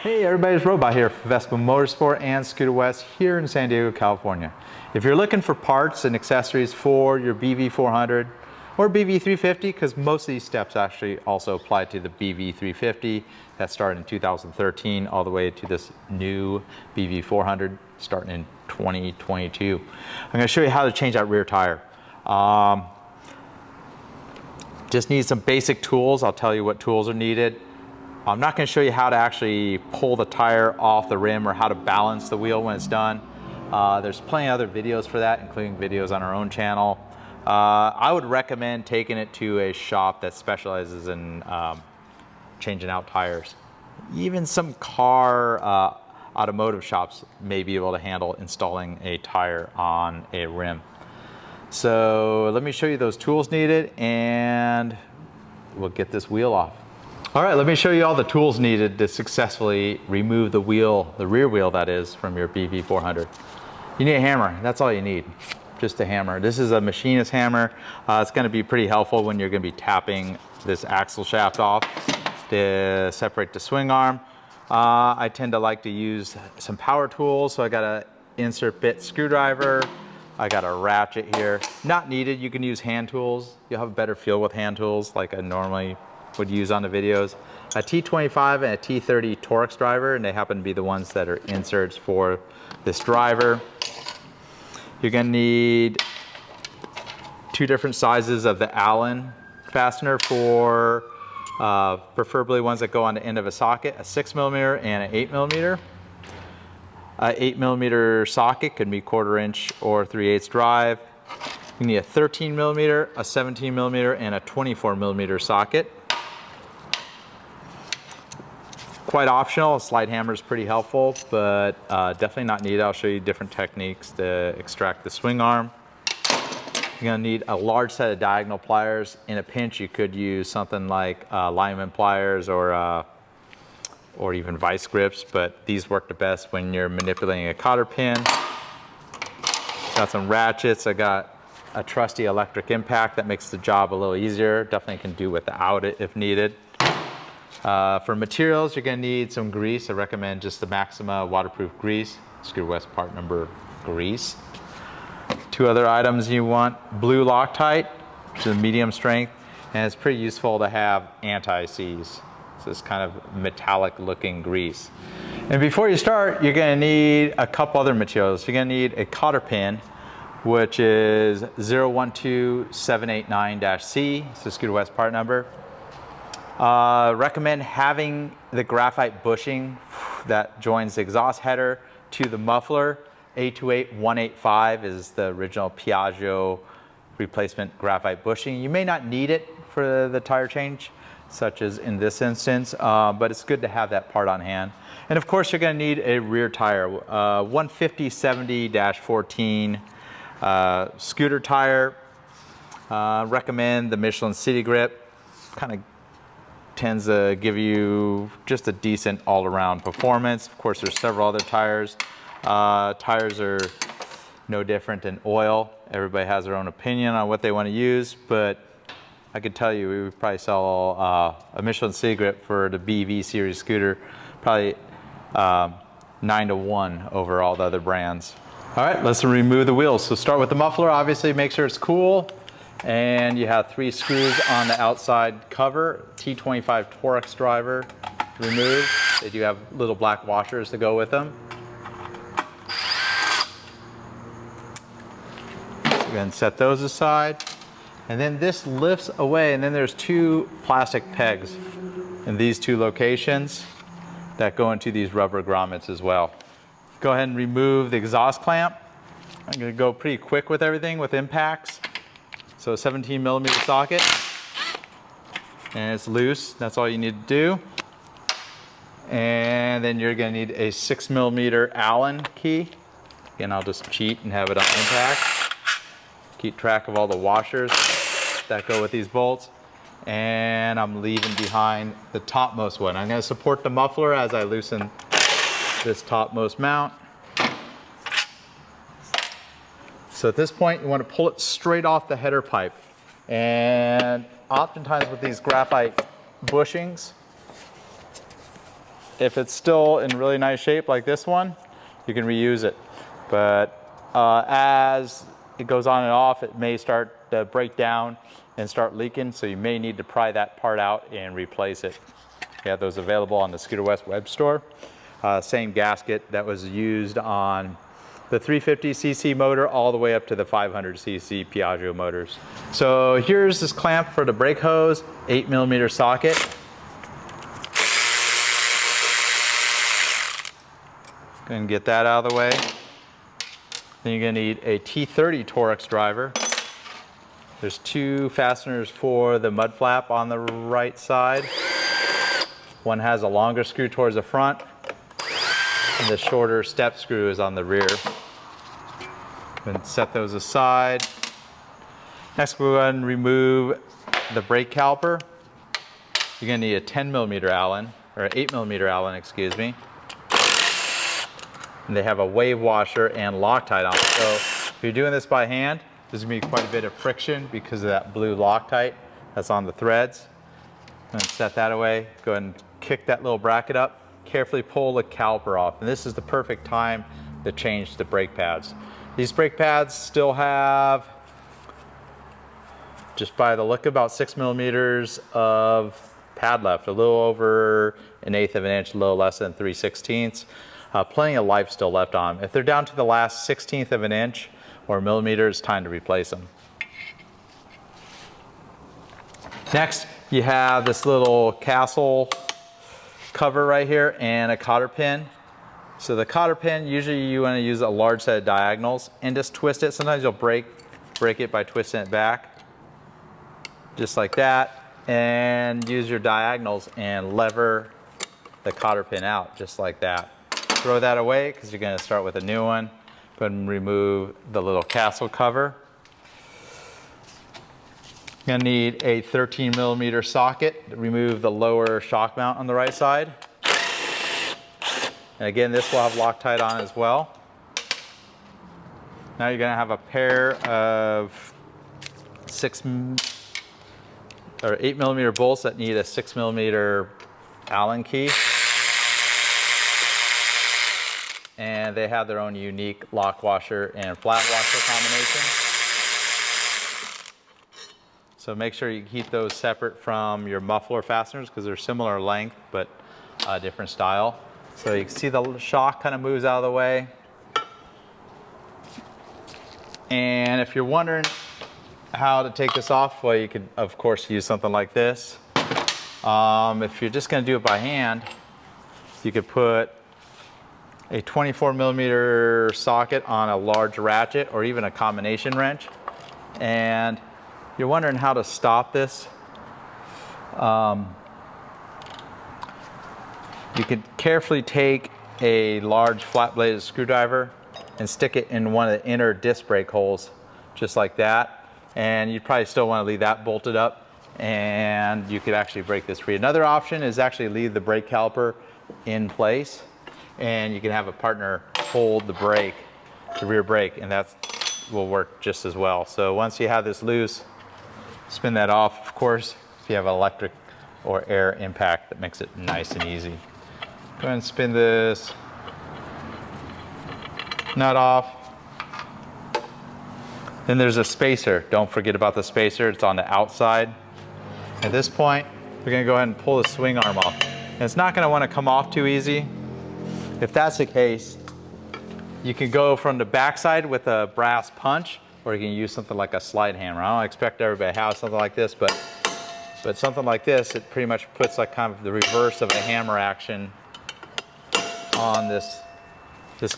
Hey everybody, it's Robot here for Vespa Motorsport and Scooter West here in San Diego, California. If you're looking for parts and accessories for your BV400 or BV350, because most of these steps actually also apply to the BV350 that started in 2013 all the way to this new BV400 starting in 2022. I'm going to show you how to change that rear tire. Just need some basic tools. I'll tell you what tools are needed. I'm not going to show you how to actually pull the tire off the rim or how to balance the wheel when it's done. There's plenty of other videos for that, including videos on our own channel. I would recommend taking it to a shop that specializes in changing out tires. Even some car automotive shops may be able to handle installing a tire on a rim. So let me show you those tools needed and we'll get this wheel off. All right, let me show you all the tools needed to successfully remove the wheel, the rear wheel that is, from your BV400. You need a hammer, that's all you need, just a hammer. This is a machinist hammer. It's gonna be pretty helpful when you're gonna be tapping this axle shaft off to separate the swing arm. I tend to like to use some power tools, so I got a insert bit screwdriver. I got a ratchet here. Not needed, you can use hand tools. You'll have a better feel with hand tools like I normally would use on the videos. A T25 and a T30 Torx driver, and they happen to be the ones that are inserts for this driver. You're gonna need two different sizes of the Allen fastener for preferably ones that go on the end of a socket, a 6mm and an 8mm. A 8mm socket could be 1/4 inch or 3/8 drive. You need a 13mm, a 17mm, and a 24mm socket. Quite optional, a slide hammer is pretty helpful, but definitely not needed. I'll show you different techniques to extract the swing arm. You're gonna need a large set of diagonal pliers. In a pinch, you could use something like lineman pliers or even vice grips, but these work the best when you're manipulating a cotter pin. Got some ratchets. I got a trusty electric impact that makes the job a little easier. Definitely can do without it if needed. For materials, you're gonna need some grease. I recommend just the Maxima waterproof grease, Scooter West part number grease. Two other items you want, blue Loctite, which is medium strength, and it's pretty useful to have anti-seize. So it's kind of metallic looking grease. And before you start, you're gonna need a couple other materials. You're gonna need a cotter pin, which is 012789-C, it's the Scooter West part number. Recommend having the graphite bushing that joins the exhaust header to the muffler. 828185 is the original Piaggio replacement graphite bushing. You may not need it for the tire change, such as in this instance, but it's good to have that part on hand. And of course, you're going to need a rear tire, 150/70-14 scooter tire. Recommend the Michelin City Grip. Kind of tends to give you just a decent all-around performance. Of course, there's several other tires. Tires are no different than oil. Everybody has their own opinion on what they want to use, but I could tell you we would probably sell a Michelin City Grip for the BV series scooter, probably 9-to-1 over all the other brands. All right, let's remove the wheels. So start with the muffler, obviously make sure it's cool. And you have 3 screws on the outside cover, T25 Torx driver removed. They do have little black washers to go with them. Go ahead and set those aside. And then this lifts away, and then there's 2 plastic pegs in these 2 locations that go into these rubber grommets as well. Go ahead and remove the exhaust clamp. I'm gonna go pretty quick with everything with impacts. So 17mm socket, and it's loose. That's all you need to do. And then you're gonna need a 6mm Allen key. Again, I'll just cheat and have it on impact. Keep track of all the washers that go with these bolts. And I'm leaving behind the topmost one. I'm gonna support the muffler as I loosen this topmost mount. So at this point, you want to pull it straight off the header pipe. And oftentimes with these graphite bushings, If it's still in really nice shape like this one, you can reuse it. But as it goes on and off, it may start to break down and start leaking, so you may need to pry that part out and replace it. We have those available on the Scooter West web store. Same gasket that was used on the 350cc motor all the way up to the 500cc Piaggio motors. So here's this clamp for the brake hose, 8mm socket. Go ahead and get that out of the way. Then you're gonna need a T30 Torx driver. There's 2 fasteners for the mud flap on the right side. One has a longer screw towards the front, and the shorter step screw is on the rear. Then set those aside. Next, we'll go ahead and remove the brake caliper. You're gonna need a 10mm Allen, or 8mm Allen, excuse me. And they have a wave washer and Loctite on it. So if you're doing this by hand, there's gonna be quite a bit of friction because of that blue Loctite that's on the threads. And set that away. Go ahead and kick that little bracket up. Carefully pull the caliper off. And this is the perfect time to change the brake pads. These brake pads still have, just by the look, about 6mm of pad left, a little over 1/8 of an inch, a little less than 3/16. Plenty of life still left on them. If they're down to the last 1/16 of an inch or millimeter, it's time to replace them. Next, you have this little castle cover right here and a cotter pin. So the cotter pin, usually you want to use a large set of diagonals and just twist it. Sometimes you'll break it by twisting it back, just like that, and use your diagonals and lever the cotter pin out, just like that. Throw that away because you're going to start with a new one. Go ahead and remove the little castle cover. You're going to need a 13mm socket to remove the lower shock mount on the right side. And again, this will have Loctite on as well. Now you're going to have a pair of 8mm bolts that need a 6mm Allen key. And they have their own unique lock washer and flat washer combination. So make sure you keep those separate from your muffler fasteners because they're similar length but a different style. So you can see the shock kind of moves out of the way. And if you're wondering how to take this off, well, you could of course use something like this. If you're just going to do it by hand, you could put a 24mm socket on a large ratchet or even a combination wrench. And you're wondering how to stop this. You could carefully take a large flat bladed screwdriver and stick it in one of the inner disc brake holes, just like that. And you'd probably still want to leave that bolted up, and you could actually break this free. Another option is actually leave the brake caliper in place, and you can have a partner hold the brake, the rear brake, and that will work just as well. So once you have this loose, spin that off. Of course, if you have electric or air impact, that makes it nice and easy. Go ahead and spin this nut off. Then there's a spacer. Don't forget about the spacer. It's on the outside. At this point, we're gonna go ahead and pull the swing arm off. And it's not gonna wanna come off too easy. If that's the case, you can go from the backside with a brass punch, or you can use something like a slide hammer. I don't expect everybody to have something like this, but something like this, it pretty much puts like kind of the reverse of a hammer action on this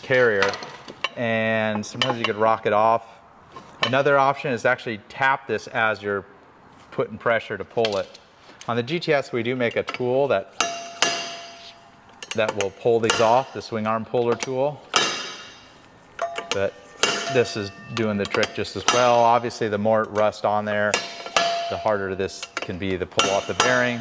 carrier. And sometimes you could rock it off. Another option is to actually tap this as you're putting pressure to pull it. On the GTS, we do make a tool that will pull these off, the swing arm puller tool. But this is doing the trick just as well. Obviously, the more rust on there, the harder this can be to pull off the bearing.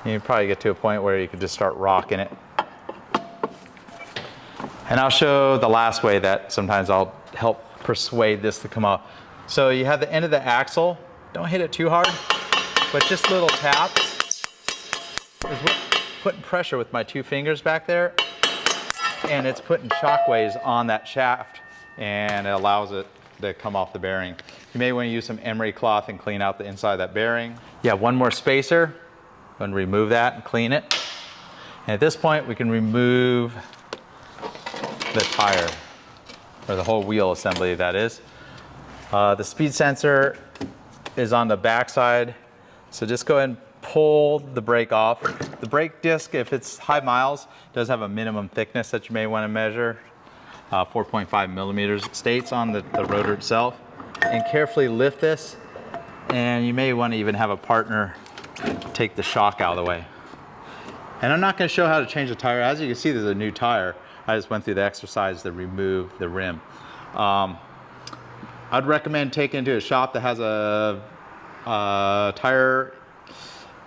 You probably get to a point where you could just start rocking it. And I'll show the last way that sometimes I'll help persuade this to come out. So you have the end of the axle. Don't hit it too hard, but just little taps is what putting pressure with my 2 fingers back there, and it's putting shock waves on that shaft, and it allows it to come off the bearing. You may want to use some emery cloth and clean out the inside of that bearing. Yeah, one more spacer. Go and remove that and clean it. And at this point, we can remove the tire, or the whole wheel assembly, that is. The speed sensor is on the back side, so just go ahead and pull the brake off. The brake disc, if it's high miles, does have a minimum thickness that you may want to measure. 4.5 millimeters it states on the rotor itself. And carefully lift this, and you may want to even have a partner take the shock out of the way. And I'm not going to show how to change the tire. As you can see, there's a new tire. I just went through the exercise to remove the rim. I'd recommend taking it to a shop that has a tire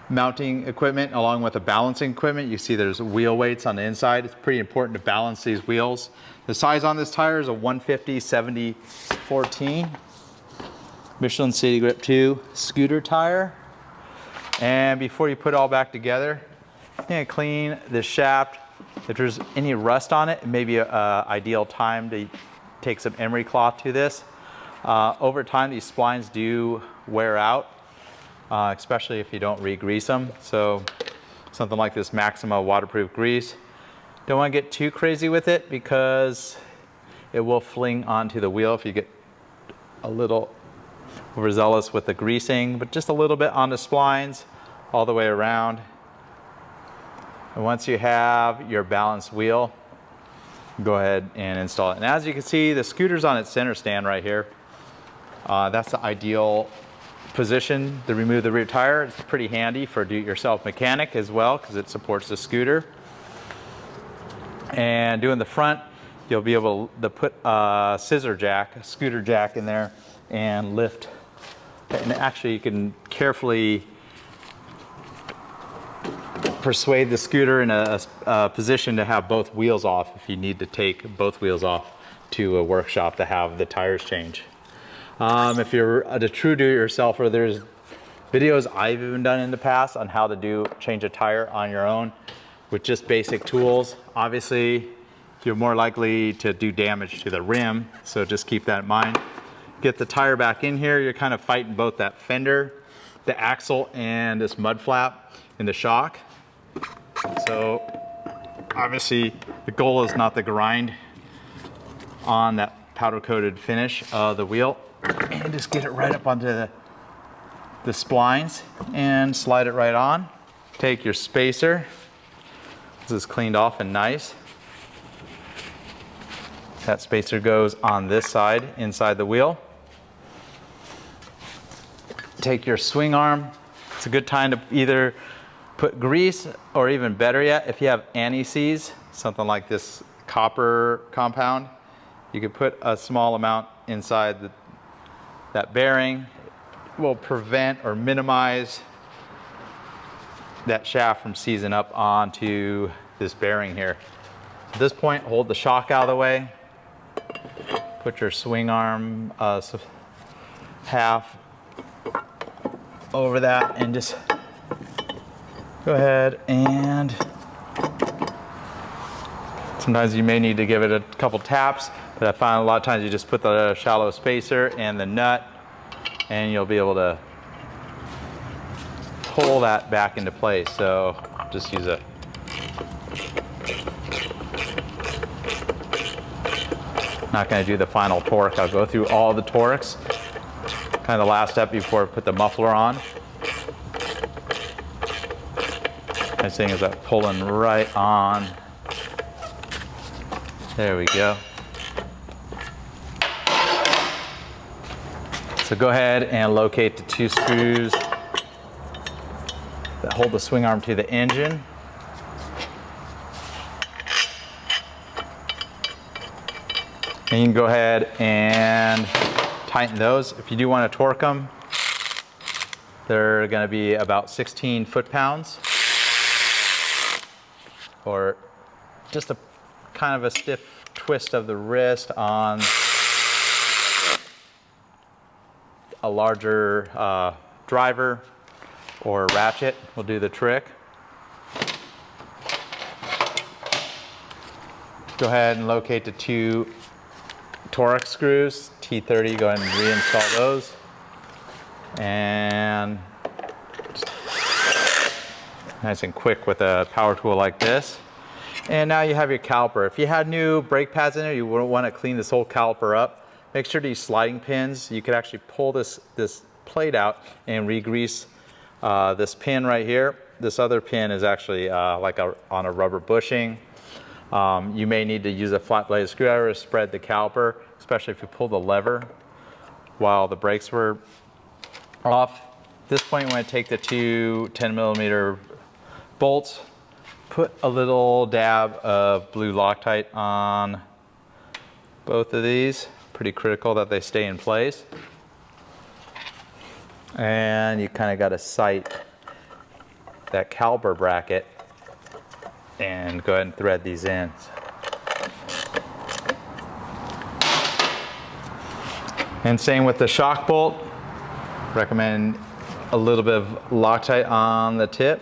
mounting equipment along with a balancing equipment. You see there's wheel weights on the inside. It's pretty important to balance these wheels. The size on this tire is a 150/70/14 Michelin City Grip 2 scooter tire. And before you put it all back together, you're gonna clean the shaft. If there's any rust on it, it may be an ideal time to take some emery cloth to this. Over time, these splines do wear out, especially if you don't re-grease them. So something like this Maxima waterproof grease. Don't want to get too crazy with it because it will fling onto the wheel if you get a little overzealous with the greasing, but just a little bit on the splines all the way around. And once you have your balanced wheel, go ahead and install it. And as you can see, the scooter's on its center stand right here. That's the ideal position to remove the rear tire. It's pretty handy for a do-it-yourself mechanic as well because it supports the scooter. And doing the front, you'll be able to put a scissor jack, a scooter jack in there and lift. And actually you can carefully persuade the scooter in a position to have both wheels off if you need to take both wheels off to a workshop to have the tires changed. If you're a true do-it-yourselfer, there's videos I've even done in the past on how to change a tire on your own with just basic tools. Obviously, you're more likely to do damage to the rim, so just keep that in mind. Get the tire back in here. You're kind of fighting both that fender, the axle, and this mud flap in the shock. So obviously, the goal is not to grind on that powder-coated finish of the wheel, and just get it right up onto the splines and slide it right on. Take your spacer. This is cleaned off and nice. That spacer goes on this side, inside the wheel. Take your swing arm. It's a good time to either put grease, or even better yet, if you have anti-seize, something like this copper compound, you could put a small amount inside that bearing. It will prevent or minimize that shaft from seizing up onto this bearing here. At this point, hold the shock out of the way. Put your swing arm half over that and just go ahead, and sometimes you may need to give it a couple taps, but I find a lot of times you just put the shallow spacer and the nut and you'll be able to pull that back into place. So just use a not going to do the final torque. I'll go through all the torques, kind of the last step before I put the muffler on. Nice thing is that pulling right on. There we go. So go ahead and locate the 2 screws that hold the swing arm to the engine. And you can go ahead and tighten those. If you do want to torque them, they're going to be about 16 foot-pounds, or just a kind of a stiff twist of the wrist on a larger driver or ratchet will do the trick. Go ahead and locate the 2 Torx screws, T30, go ahead and reinstall those. And nice and quick with a power tool like this. And now you have your caliper. If you had new brake pads in there, you wouldn't want to clean this whole caliper up. Make sure these sliding pins, you could actually pull this plate out and re-grease this pin right here. This other pin is actually on a rubber bushing. You may need to use a flat blade screwdriver to spread the caliper, especially if you pull the lever while the brakes were off. At this point, you want to take the 2 10mm bolts, put a little dab of blue Loctite on both of these. Pretty critical that they stay in place. And you kind of got to sight that caliper bracket and go ahead and thread these in. And same with the shock bolt. Recommend a little bit of Loctite on the tip.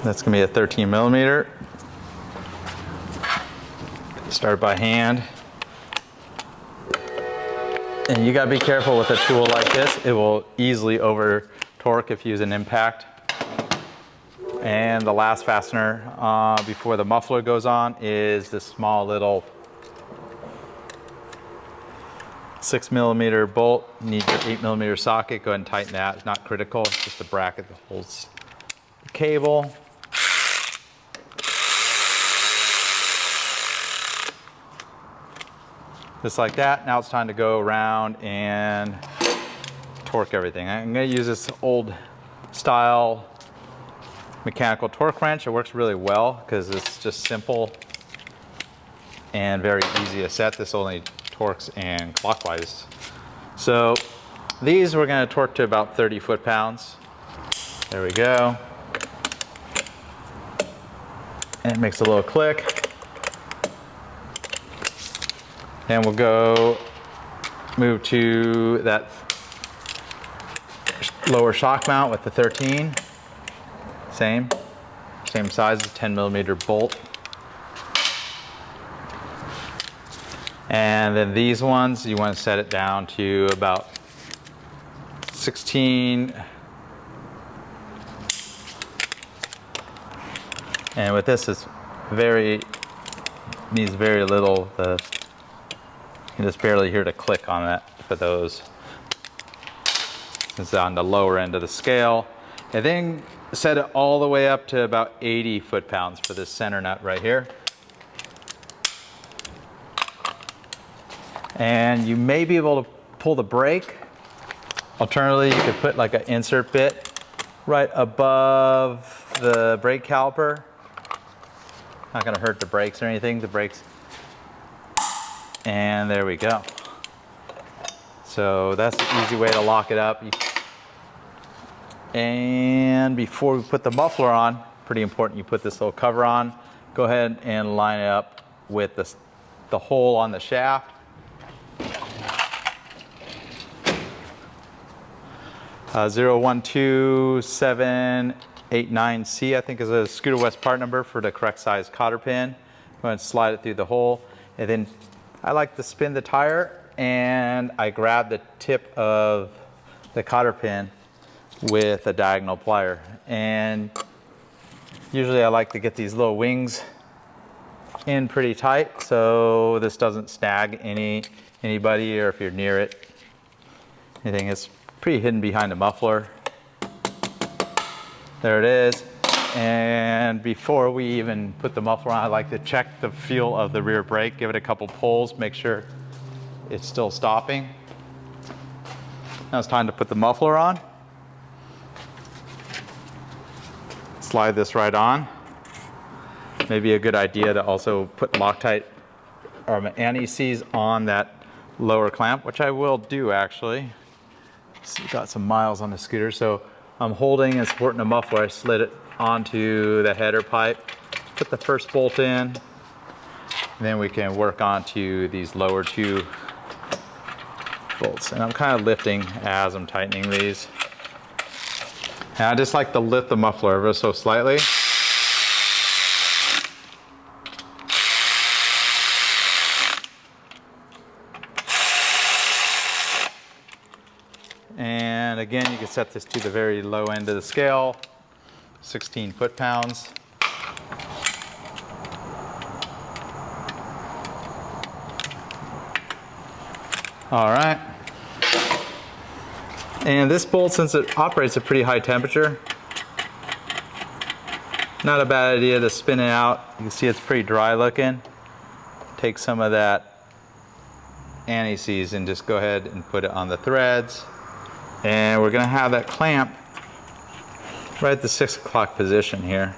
That's gonna be a 13mm. Start by hand. And you gotta be careful with a tool like this. It will easily over torque if you use an impact. And the last fastener before the muffler goes on is this small little 6mm bolt. You need your 8mm socket. Go ahead and tighten that. It's not critical. It's just a bracket that holds the cable. Just like that. Now it's time to go around and torque everything. I'm going to use this old style mechanical torque wrench. It works really well because it's just simple and very easy to set. This only torques and clockwise. So these we're going to torque to about 30 foot-pounds. There we go. And it makes a little click. And we'll go move to that lower shock mount with the 13. Same size as 10mm bolt. And then these ones, you want to set it down to about 16. And with this, it's needs very little. You can just barely hear the click on that for those. It's on the lower end of the scale. And then set it all the way up to about 80 foot-pounds for this center nut right here. And you may be able to pull the brake. Alternatively, you could put like an insert bit right above the brake caliper. Not gonna hurt the brakes or anything, the brakes. And there we go. So that's the easy way to lock it up. And before we put the muffler on, pretty important you put this little cover on. Go ahead and line it up with the hole on the shaft. 012789C, I think, is a Scooter West part number for the correct size cotter pin. Go ahead and slide it through the hole. And then I like to spin the tire, and I grab the tip of the cotter pin with a diagonal plier. And usually I like to get these little wings in pretty tight so this doesn't snag anybody, or if you're near it, anything. It's pretty hidden behind the muffler. There it is. And before we even put the muffler on, I like to check the feel of the rear brake, give it a couple pulls, make sure it's still stopping. Now it's time to put the muffler on. Slide this right on. Maybe a good idea to also put Loctite or anti-seize on that lower clamp, which I will do actually. Got some miles on the scooter, so I'm holding and supporting the muffler. I slid it onto the header pipe, put the first bolt in, and then we can work onto these lower two bolts. And I'm kind of lifting as I'm tightening these. And I just like to lift the muffler ever so slightly. And again, you can set this to the very low end of the scale, 16 foot-pounds. All right. And this bolt, since it operates at pretty high temperature, not a bad idea to spin it out. You can see it's pretty dry looking. Take some of that anti-seize and just go ahead and put it on the threads. And we're gonna have that clamp right at the 6 o'clock position here.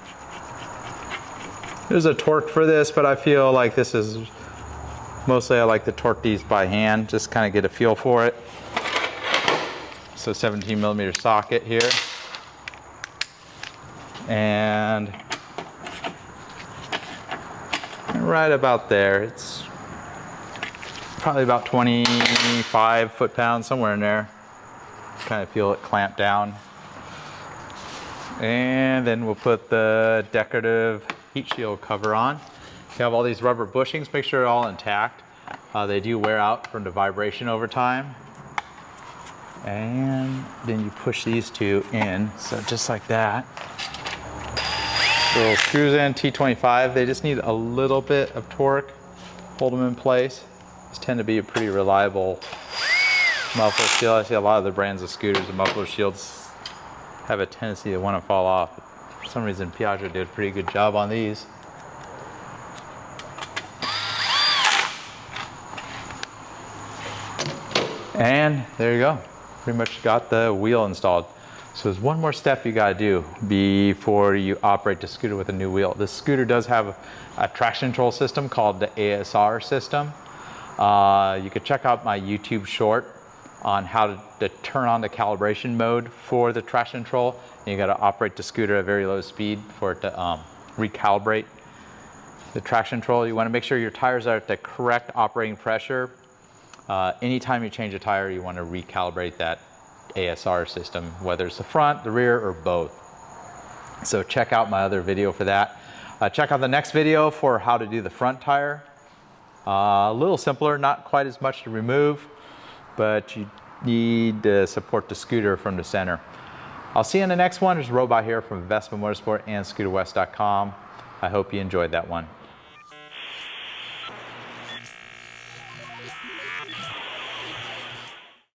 There's a torque for this, but I feel like this is, mostly I like to torque these by hand, just kind of get a feel for it. So 17mm socket here. And right about there, it's probably about 25 foot-pounds, somewhere in there. Kind of feel it clamp down. And then we'll put the decorative heat shield cover on. You have all these rubber bushings, make sure they're all intact. They do wear out from the vibration over time. And then you push these two in, so just like that. Little screws in, T25, they just need a little bit of torque, hold them in place. These tend to be a pretty reliable muffler shield. I see a lot of the brands of scooters and muffler shields have a tendency to want to fall off. For some reason, Piaggio did a pretty good job on these. And there you go. Pretty much got the wheel installed. So there's one more step you gotta do before you operate the scooter with a new wheel. This scooter does have a traction control system called the ASR system. You could check out my YouTube short on how to turn on the calibration mode for the traction control. And you gotta operate the scooter at very low speed for it to recalibrate the traction control. You wanna make sure your tires are at the correct operating pressure. Anytime you change a tire, you wanna recalibrate that ASR system, whether it's the front, the rear, or both. So check out my other video for that. Check out the next video for how to do the front tire. A little simpler, not quite as much to remove, but you need to support the scooter from the center. I'll see you in the next one. There's a robot here from Vespa, Motorsport, and ScooterWest.com. I hope you enjoyed that one.